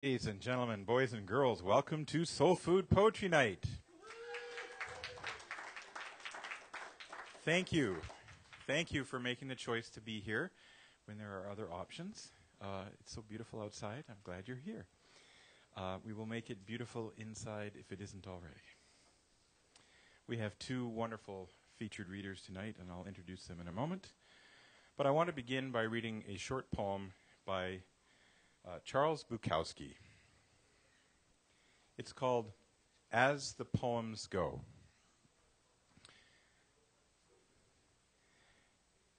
Ladies and gentlemen, boys and girls, welcome to Soul Food Poetry Night. Thank you. Thank you for making the choice to be here when there are other options. It's so beautiful outside. I'm glad you're here. We will make it beautiful inside if it isn't already. We have two wonderful featured readers tonight, and I'll introduce them in a moment. But I want to begin by reading a short poem by Charles Bukowski. It's called As the Poems Go.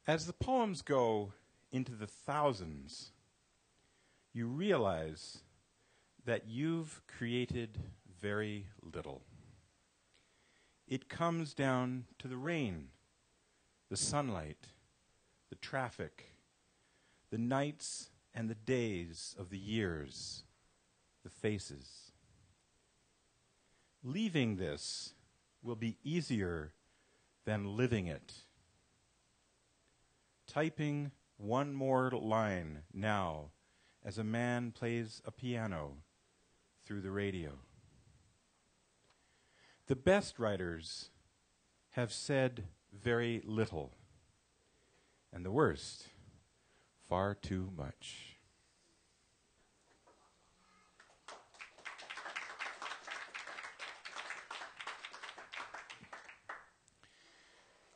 As the poems go into the thousands, you realize that you've created very little. It comes down to the rain, the sunlight, the traffic, the nights and the days of the years, the faces. Leaving this will be easier than living it. Typing one more line now as a man plays a piano through the radio. The best writers have said very little, and the worst, far too much.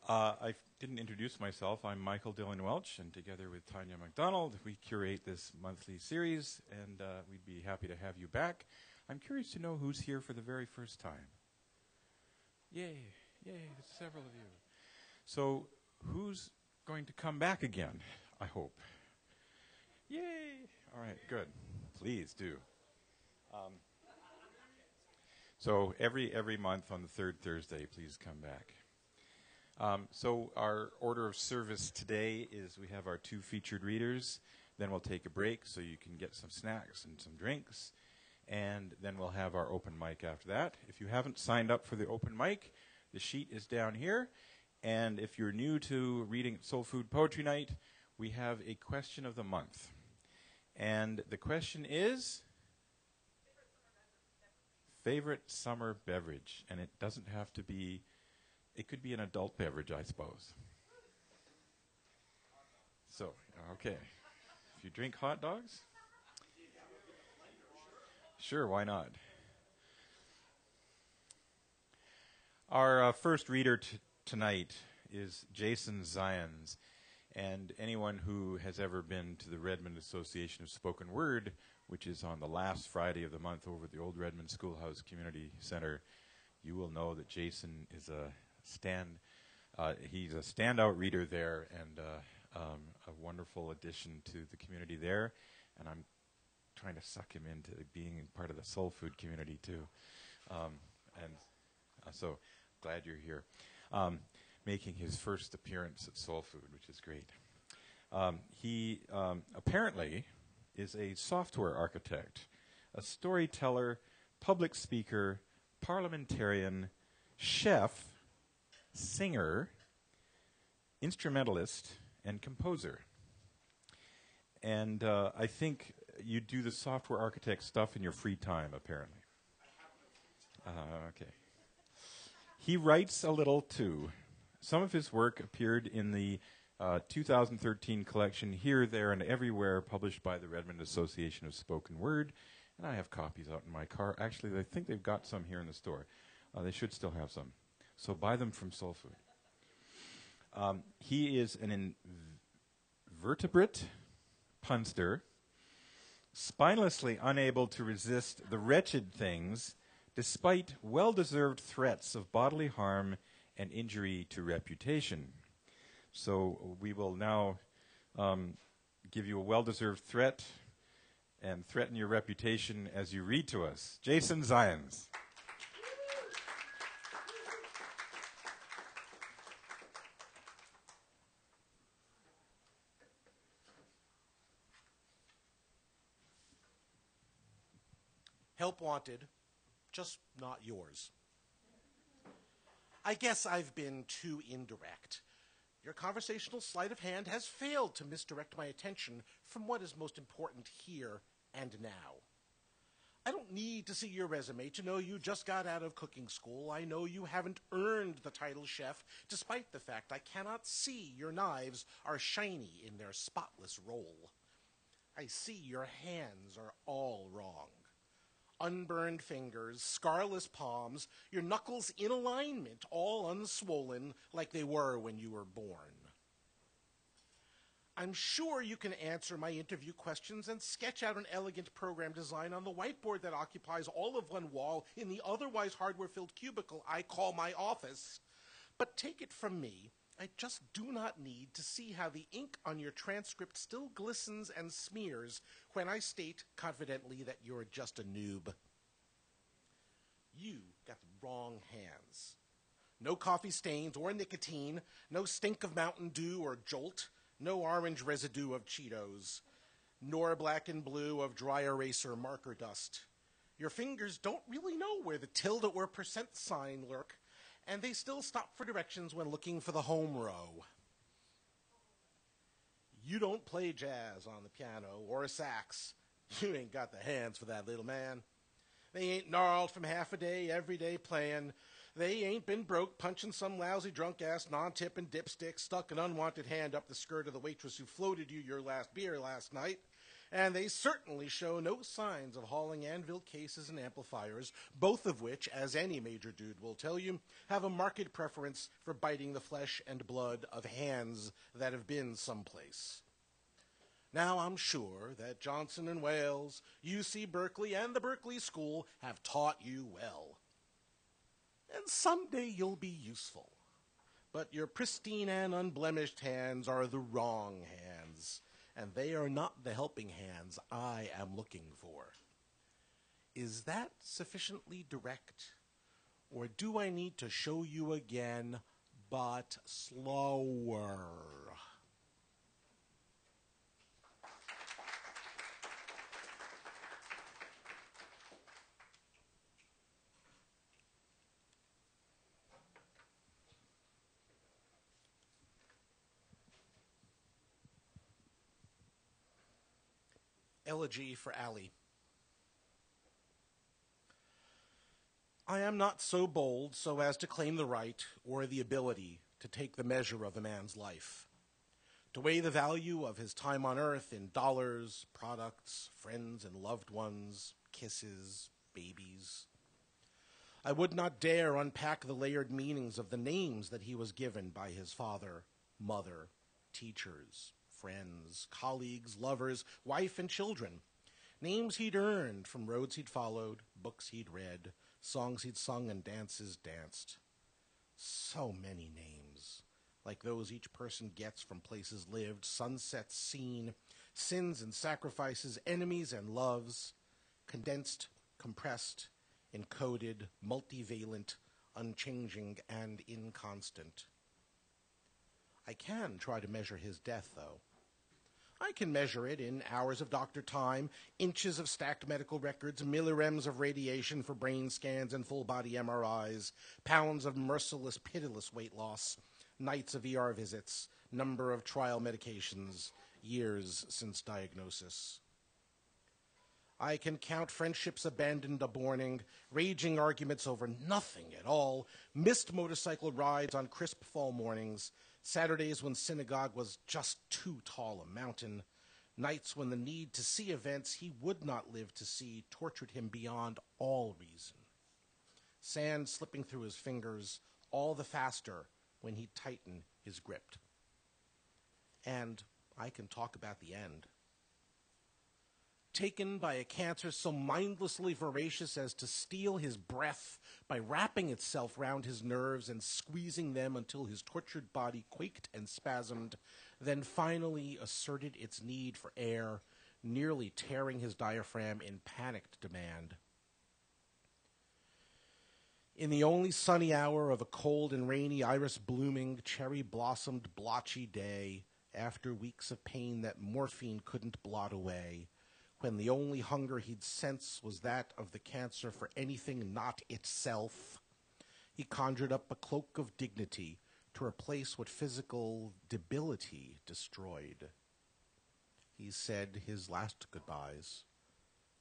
I didn't introduce myself. I'm Michael Dillon Welch, and together with Tanya MacDonald, we curate this monthly series, and we'd be happy to have you back. I'm curious to know who's here for the very first time. Yay, there's several of you. So who's going to come back again, I hope? Yay! All right, good. Please do. So every month on the third Thursday, please come back. So our order of service today is we have our two featured readers. Then we'll take a break so you can get some snacks and some drinks. And then we'll have our open mic after that. If you haven't signed up for the open mic, the sheet is down here. And if you're new to reading Soul Food Poetry Night, we have a question of the month. And the question is, favorite summer beverage. And it doesn't have to be, it could be an adult beverage, I suppose. So, okay. If you drink hot dogs? Sure, why not? Our first reader tonight is Jason Zions. And anyone who has ever been to the Redmond Association of Spoken Word, which is on the last Friday of the month over at the old Redmond Schoolhouse Community Center, you will know that Jason is he's a standout reader there and a wonderful addition to the community there. And I'm trying to suck him into being part of the soul food community too. So glad you're here. Making his first appearance at Soul Food, which is great. He apparently is a software architect, a storyteller, public speaker, parliamentarian, chef, singer, instrumentalist, and composer. And I think you do the software architect stuff in your free time, apparently. Okay. He writes a little, too. Some of his work appeared in the 2013 collection Here, There, and Everywhere, published by the Redmond Association of Spoken Word. And I have copies out in my car. Actually, I think they've got some here in the store. They should still have some. So buy them from Soul Food. He is an invertebrate punster, spinelessly unable to resist the wretched things, despite well-deserved threats of bodily harm and injury to reputation. So we will now give you a well-deserved threat and threaten your reputation as you read to us. Jason Zions. Help wanted, just not yours. I guess I've been too indirect. Your conversational sleight of hand has failed to misdirect my attention from what is most important here and now. don't need to see your resume to know you just got out of cooking school. I know you haven't earned the title chef, despite the fact I cannot see your knives are shiny in their spotless roll. I see your hands are all wrong. Unburned fingers, scarless palms, your knuckles in alignment, all unswollen like they were when you were born. I'm sure you can answer my interview questions and sketch out an elegant program design on the whiteboard that occupies all of one wall in the otherwise hardware-filled cubicle I call my office. But take it from me, I just do not need to see how the ink on your transcript still glistens and smears when I state confidently that you're just a noob. You got the wrong hands. No coffee stains or nicotine, no stink of Mountain Dew or Jolt, no orange residue of Cheetos, nor black and blue of dry eraser marker dust. Your fingers don't really know where the tilde or percent sign lurk, and they still stop for directions when looking for the home row. You don't play jazz on the piano or a sax. You ain't got the hands for that, little man. They ain't gnarled from half a day every day playing. They ain't been broke punching some lousy drunk-ass non-tipping dipstick stuck an unwanted hand up the skirt of the waitress who floated you your last beer last night. And they certainly show no signs of hauling anvil cases and amplifiers, both of which, as any major dude will tell you, have a marked preference for biting the flesh and blood of hands that have been someplace. Now, I'm sure that Johnson & Wales, UC Berkeley, and the Berkeley School have taught you well. And someday you'll be useful. But your pristine and unblemished hands are the wrong hands, and they are not the helping hands I am looking for. Is that sufficiently direct? Or do I need to show you again, but slower? Elegy for Allie. I am not so bold so as to claim the right or the ability to take the measure of a man's life, to weigh the value of his time on earth in dollars, products, friends and loved ones, kisses, babies. I would not dare unpack the layered meanings of the names that he was given by his father, mother, teachers, friends, colleagues, lovers, wife, and children. Names he'd earned from roads he'd followed, books he'd read, songs he'd sung, and dances danced. So many names, like those each person gets from places lived, sunsets seen, sins and sacrifices, enemies and loves, condensed, compressed, encoded, multivalent, unchanging, and inconstant. I can try to measure his death, though. I can measure it in hours of doctor time, inches of stacked medical records, millirems of radiation for brain scans and full-body MRIs, pounds of merciless, pitiless weight loss, nights of ER visits, number of trial medications, years since diagnosis. I can count friendships abandoned a morning, raging arguments over nothing at all, missed motorcycle rides on crisp fall mornings, Saturdays when synagogue was just too tall a mountain, nights when the need to see events he would not live to see tortured him beyond all reason. Sand slipping through his fingers, all the faster when he'd tighten his grip. And I can talk about the end. Taken by a cancer so mindlessly voracious as to steal his breath by wrapping itself round his nerves and squeezing them until his tortured body quaked and spasmed, then finally asserted its need for air, nearly tearing his diaphragm in panicked demand. In the only sunny hour of a cold and rainy, iris-blooming, cherry-blossomed, blotchy day, after weeks of pain that morphine couldn't blot away, when the only hunger he'd sense was that of the cancer for anything not itself, he conjured up a cloak of dignity to replace what physical debility destroyed. He said his last goodbyes,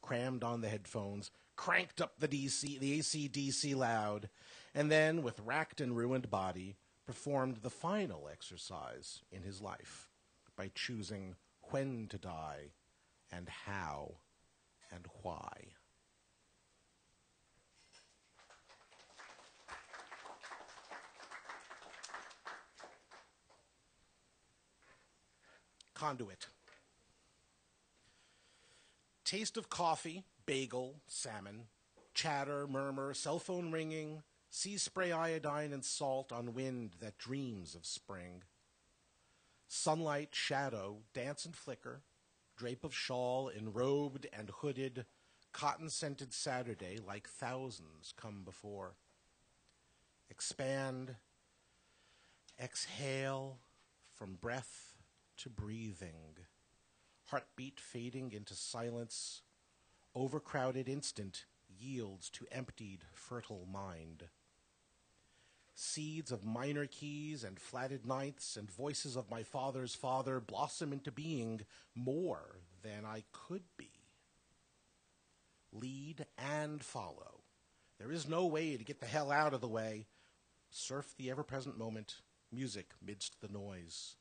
crammed on the headphones, cranked up the AC/DC loud, and then, with racked and ruined body, performed the final exercise in his life by choosing when to die and how and why. Conduit. Taste of coffee, bagel, salmon, chatter, murmur, cell phone ringing, sea spray, iodine, and salt on wind that dreams of spring. Sunlight, shadow, dance and flicker, drape of shawl, enrobed and hooded, cotton-scented Saturday like thousands come before. Expand, exhale, from breath to breathing, heartbeat fading into silence, overcrowded instant yields to emptied, fertile mind. Seeds of minor keys and flatted ninths and voices of my father's father blossom into being more than I could be. Lead and follow. There is no way to get the hell out of the way. Surf the ever-present moment, music midst the noise.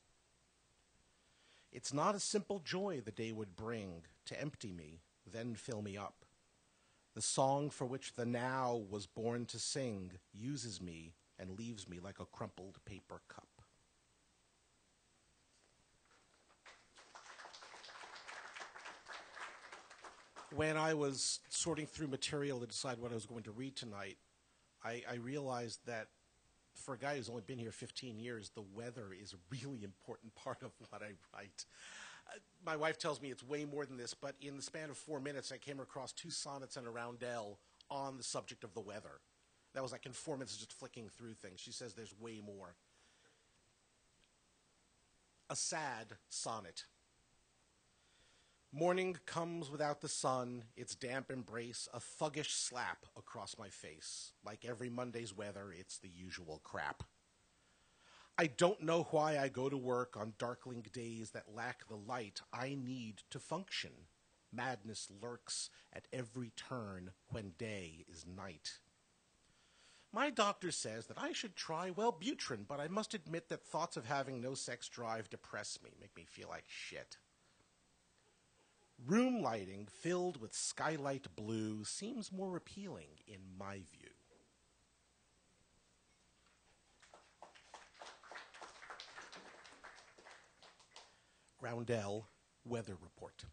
It's not a simple joy the day would bring to empty me, then fill me up. The song for which the now was born to sing uses me and leaves me like a crumpled paper cup. When I was sorting through material to decide what I was going to read tonight, I realized that for a guy who's only been here 15 years, the weather is a really important part of what I write. My wife tells me it's way more than this, but in the span of 4 minutes, I came across 2 sonnets and a roundel on the subject of the weather. That was like in 4 minutes just flicking through things. She says there's way more. A sad sonnet. Morning comes without the sun, its damp embrace, a thuggish slap across my face. Like every Monday's weather, it's the usual crap. I don't know why I go to work on darkling days that lack the light I need to function. Madness lurks at every turn when day is night. My doctor says that I should try Wellbutrin, but I must admit that thoughts of having no sex drive depress me, make me feel like shit. Room lighting filled with skylight blue seems more appealing in my view. Roundel Weather Report.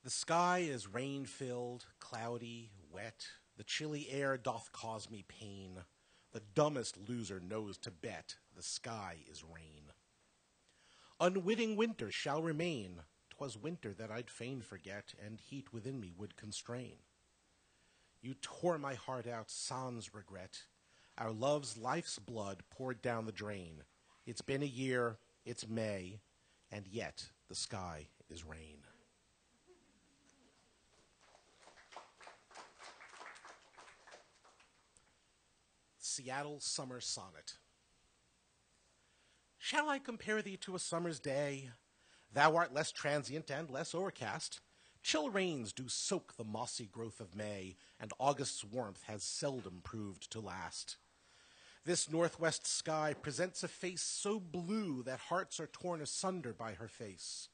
The sky is rain-filled, cloudy, wet. The chilly air doth cause me pain. The dumbest loser knows to bet the sky is rain. Unwitting winter shall remain. 'Twas winter that I'd fain forget, and heat within me would constrain. You tore my heart out sans regret. Our love's life's blood poured down the drain. It's been a year, it's May, and yet the sky is rain. Seattle Summer Sonnet. Shall I compare thee to a summer's day? Thou art less transient and less overcast. Chill rains do soak the mossy growth of May, and August's warmth has seldom proved to last. This northwest sky presents a face so blue that hearts are torn asunder by her face.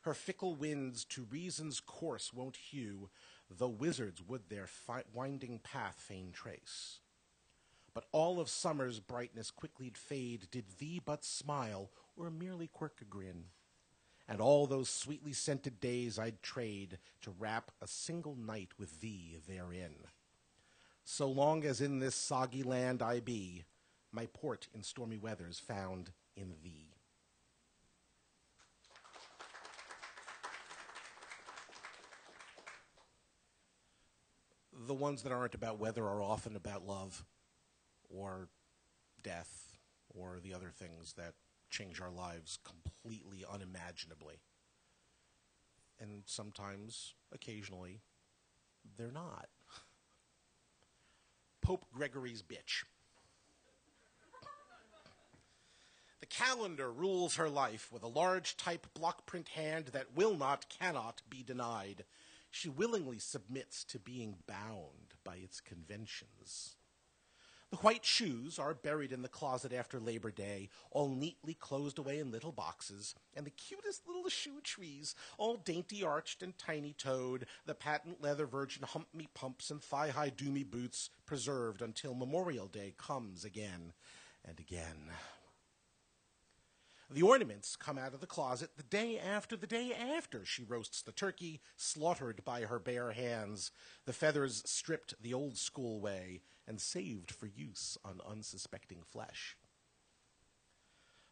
Her fickle winds to reason's course won't hew, though wizards would their winding path fain trace. But all of summer's brightness quickly'd fade, did thee but smile, or merely quirk a grin. And all those sweetly scented days I'd trade to wrap a single night with thee therein. So long as in this soggy land I be, my port in stormy weather's found in thee. The ones that aren't about weather are often about love, or death, or the other things that change our lives completely unimaginably. And sometimes, occasionally, they're not. Pope Gregory's bitch. The calendar rules her life with a large type block print hand that will not, cannot be denied. She willingly submits to being bound by its conventions. The white shoes are buried in the closet after Labor Day, all neatly closed away in little boxes, and the cutest little shoe trees, all dainty-arched and tiny-toed, the patent leather virgin hump-me pumps and thigh-high do-me boots preserved until Memorial Day comes again and again. The ornaments come out of the closet the day after she roasts the turkey, slaughtered by her bare hands, the feathers stripped the old-school way and saved for use on unsuspecting flesh.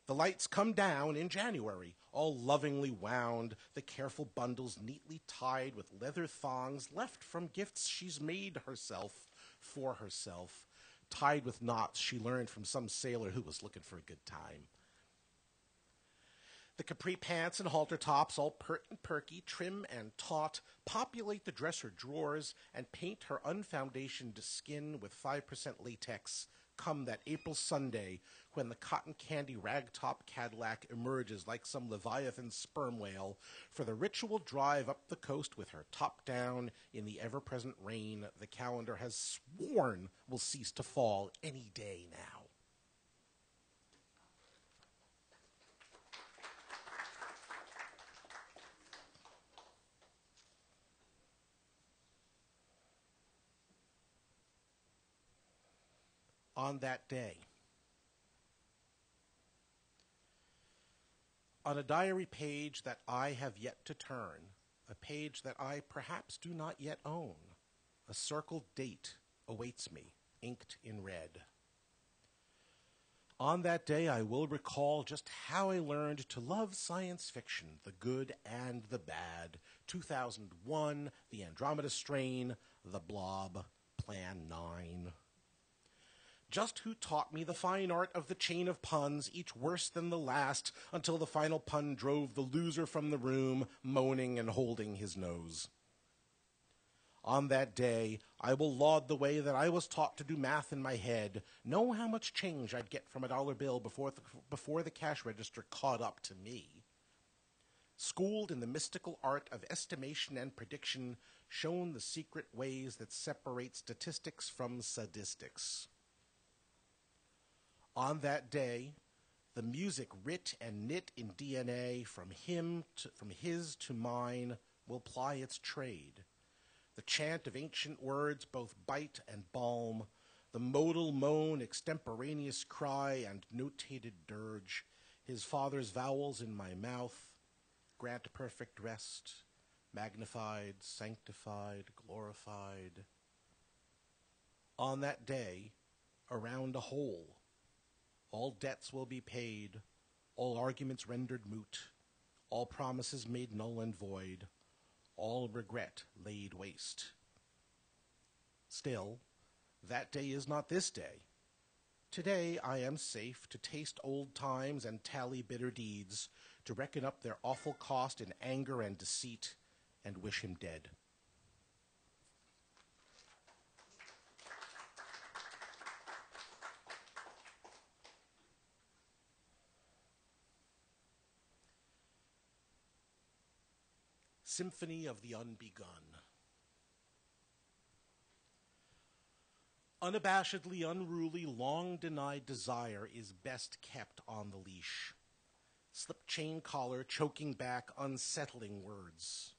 The lights come down in January, all lovingly wound, the careful bundles neatly tied with leather thongs left from gifts she's made herself for herself, tied with knots she learned from some sailor who was looking for a good time. The capri pants and halter tops, all pert and perky, trim and taut, populate the dresser drawers and paint her unfoundationed skin with 5% latex come that April Sunday when the cotton candy ragtop Cadillac emerges like some Leviathan sperm whale for the ritual drive up the coast with her top down in the ever-present rain the calendar has sworn will cease to fall any day now. On that day, on a diary page that I have yet to turn, a page that I perhaps do not yet own, a circled date awaits me, inked in red. On that day, I will recall just how I learned to love science fiction, the good and the bad. 2001, The Andromeda Strain, The Blob, Plan 9. Just who taught me the fine art of the chain of puns, each worse than the last, until the final pun drove the loser from the room, moaning and holding his nose. On that day, I will laud the way that I was taught to do math in my head, know how much change I'd get from a dollar bill before the cash register caught up to me. Schooled in the mystical art of estimation and prediction, shown the secret ways that separate statistics from sadistics. On that day, the music writ and knit in DNA from his to mine will ply its trade. The chant of ancient words, both bite and balm, the modal moan, extemporaneous cry, and notated dirge, his father's vowels in my mouth, grant perfect rest, magnified, sanctified, glorified. On that day, around a hole, all debts will be paid, all arguments rendered moot, all promises made null and void, all regret laid waste. Still, that day is not this day. Today I am safe to taste old times and tally bitter deeds, to reckon up their awful cost in anger and deceit, and wish him dead. Symphony of the Unbegun. Unabashedly unruly, long-denied desire is best kept on the leash. Slip chain collar, choking back unsettling words.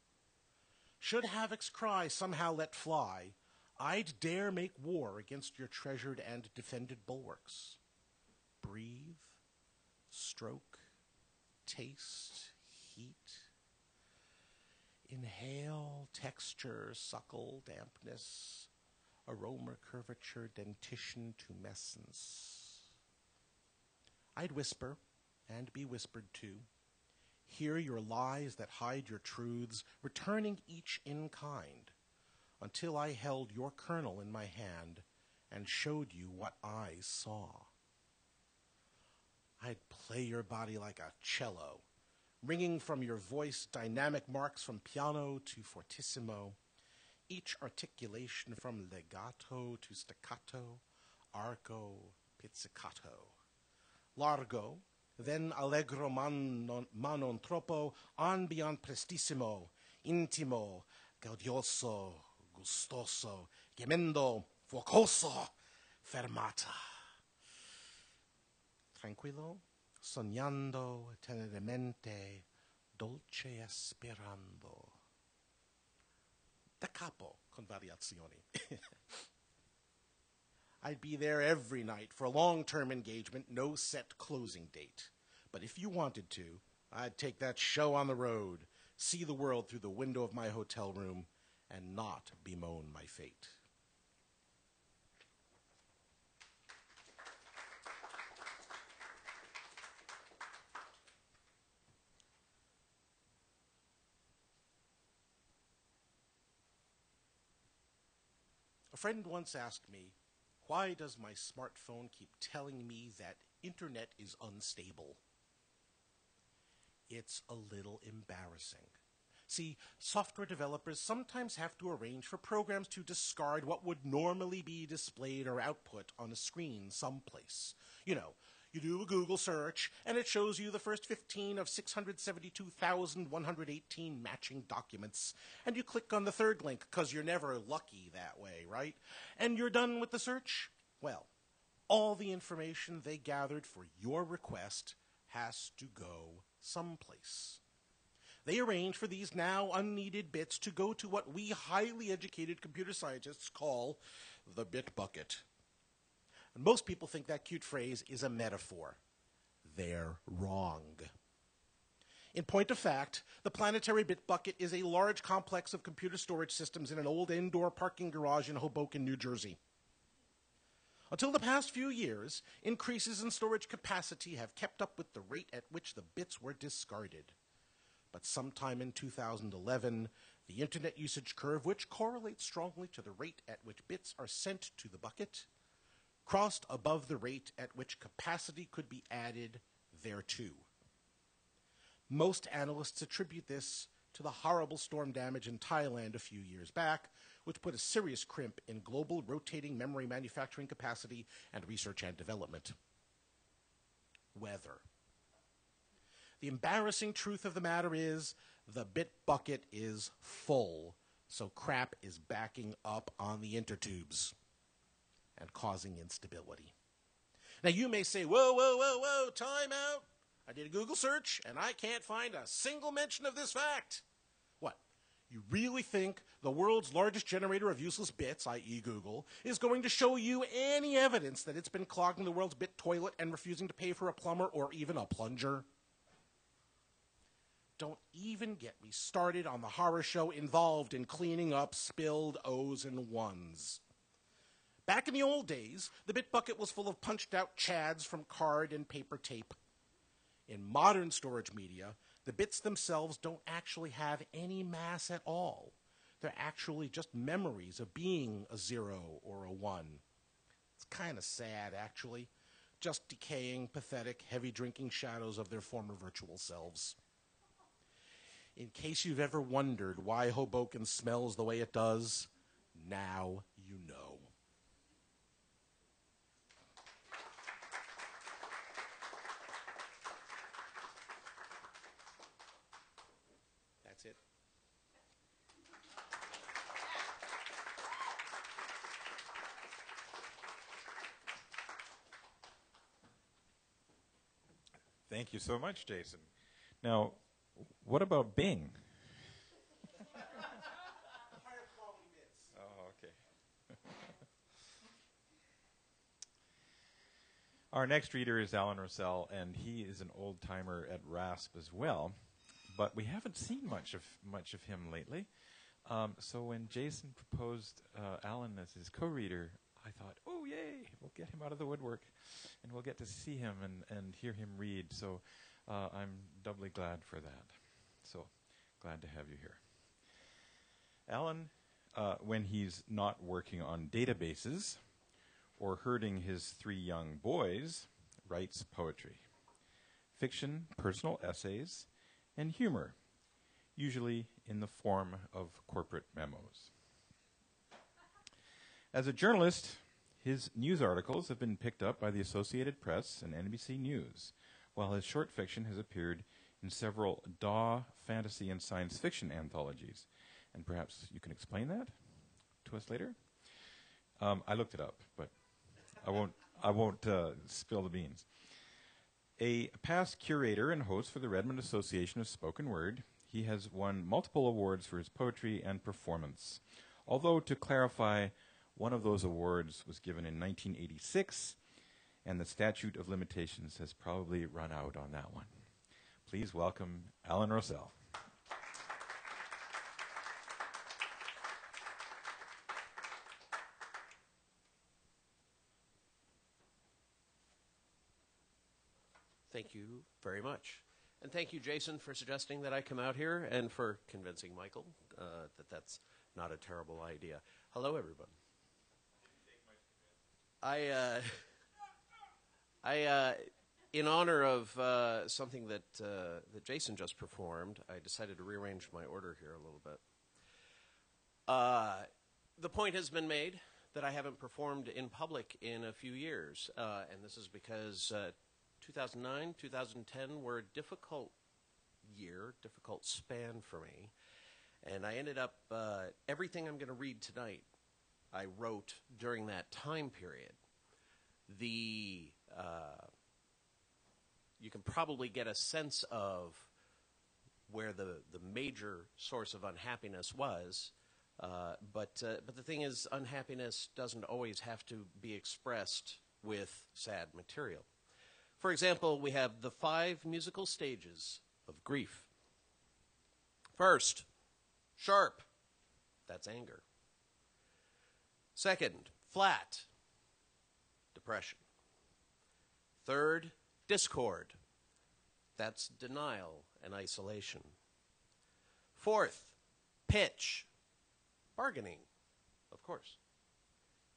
Should Havoc's cry somehow let fly, I'd dare make war against your treasured and defended bulwarks. Breathe, stroke, taste, heat. Inhale, texture, suckle, dampness, aroma, curvature, dentition, tumescence. I'd whisper, and be whispered to, hear your lies that hide your truths, returning each in kind, until I held your kernel in my hand and showed you what I saw. I'd play your body like a cello, ringing from your voice dynamic marks from piano to fortissimo, each articulation from legato to staccato, arco, pizzicato. Largo, then allegro manon troppo, ambiant prestissimo, intimo, gaudioso, gustoso, gemendo, fuocoso, fermata. Tranquillo, sognando teneramente, dolce aspirando. Da capo, con variazioni. I'd be there every night for a long-term engagement, no set closing date. But if you wanted to, I'd take that show on the road, see the world through the window of my hotel room, and not bemoan my fate. A friend once asked me, why does my smartphone keep telling me that internet is unstable? It's a little embarrassing. See, software developers sometimes have to arrange for programs to discard what would normally be displayed or output on a screen someplace. You know, you do a Google search, and it shows you the first 15 of 672,118 matching documents. And you click on the third link, because you're never lucky that way, right? And you're done with the search? Well, all the information they gathered for your request has to go someplace. They arrange for these now unneeded bits to go to what we highly educated computer scientists call the bit bucket. And most people think that cute phrase is a metaphor. They're wrong. In point of fact, the planetary bit bucket is a large complex of computer storage systems in an old indoor parking garage in Hoboken, New Jersey. Until the past few years, increases in storage capacity have kept up with the rate at which the bits were discarded. But sometime in 2011, the internet usage curve, which correlates strongly to the rate at which bits are sent to the bucket, crossed above the rate at which capacity could be added thereto. Most analysts attribute this to the horrible storm damage in Thailand a few years back, which put a serious crimp in global rotating memory manufacturing capacity and research and development. Weather. The embarrassing truth of the matter is the bit bucket is full, so crap is backing up on the intertubes and causing instability. Now you may say, whoa, time out. I did a Google search and I can't find a single mention of this fact. What? You really think the world's largest generator of useless bits, i.e. Google, is going to show you any evidence that it's been clogging the world's bit toilet and refusing to pay for a plumber or even a plunger? Don't even get me started on the horror show involved in cleaning up spilled O's and ones. Back in the old days, the bit bucket was full of punched-out chads from card and paper tape. In modern storage media, the bits themselves don't actually have any mass at all. They're actually just memories of being a 0 or a 1. It's kind of sad, actually. Just decaying, pathetic, heavy-drinking shadows of their former virtual selves. In case you've ever wondered why Hoboken smells the way it does, now you know. That's it. Thank you so much, Jason. Now, what about Bing? Higher quality bits. Oh, okay. Our next reader is Alan Russell, and he is an old-timer at RASP as well, but we haven't seen much of him lately. So when Jason proposed Alan as his co-reader, I thought, oh, yay, we'll get him out of the woodwork, and we'll get to see him and hear him read. So I'm doubly glad for that. So glad to have you here. Alan, when he's not working on databases or herding his 3 young boys, writes poetry, fiction, personal essays, and humor, usually in the form of corporate memos. As a journalist, his news articles have been picked up by the Associated Press and NBC News, while his short fiction has appeared in several DAW fantasy and science fiction anthologies. And perhaps you can explain that to us later? I looked it up, but I won't spill the beans. A past curator and host for the Redmond Association of Spoken Word, he has won multiple awards for his poetry and performance. Although, to clarify, one of those awards was given in 1986, and the statute of limitations has probably run out on that one. Please welcome Alan Rossell. Thank you very much. And thank you, Jason, for suggesting that I come out here and for convincing Michael that that's not a terrible idea. Hello, everyone. In honor of something that Jason just performed, I decided to rearrange my order here a little bit. The point has been made that I haven't performed in public in a few years, and this is because 2009, 2010 were a difficult span for me. And I ended up, everything I'm going to read tonight, I wrote during that time period. You can probably get a sense of where the major source of unhappiness was. But the thing is, unhappiness doesn't always have to be expressed with sad material. For example, we have the 5 musical stages of grief. First, sharp. That's anger. Second, flat. Depression. Third, discord. That's denial and isolation. Fourth, pitch. Bargaining, of course.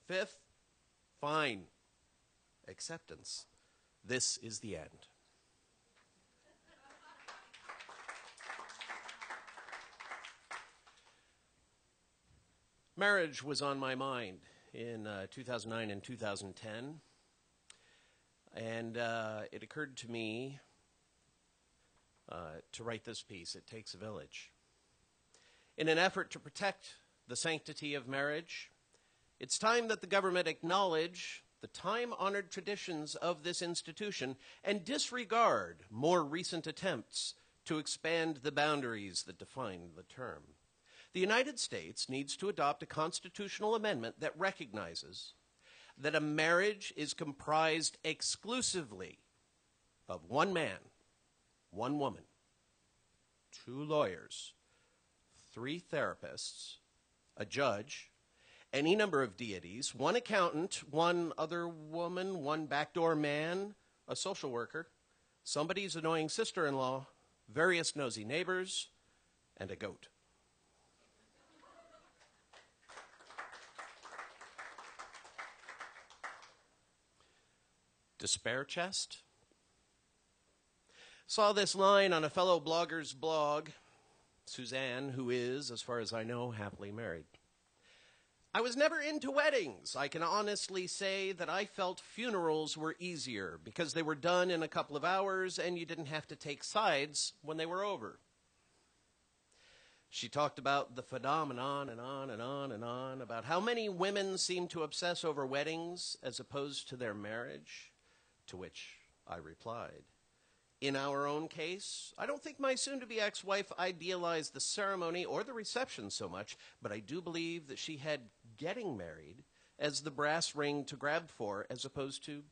Fifth, fine. Acceptance. This is the end. Marriage was on my mind in 2009 and 2010, and it occurred to me to write this piece, It Takes a Village. In an effort to protect the sanctity of marriage, it's time that the government acknowledge the time-honored traditions of this institution and disregard more recent attempts to expand the boundaries that define the term. The United States needs to adopt a constitutional amendment that recognizes that a marriage is comprised exclusively of one man, one woman, 2 lawyers, 3 therapists, a judge, any number of deities, 1 accountant, 1 other woman, 1 backdoor man, a social worker, somebody's annoying sister-in-law, various nosy neighbors, and a goat. Despair chest? Saw this line on a fellow blogger's blog, Suzanne, who is, as far as I know, happily married. I was never into weddings. I can honestly say that I felt funerals were easier because they were done in a couple of hours and you didn't have to take sides when they were over. She talked about the phenomenon and on and on and on, about how many women seem to obsess over weddings as opposed to their marriage, to which I replied, in our own case, I don't think my soon-to-be ex-wife idealized the ceremony or the reception so much, but I do believe that she had getting married as the brass ring to grab for as opposed to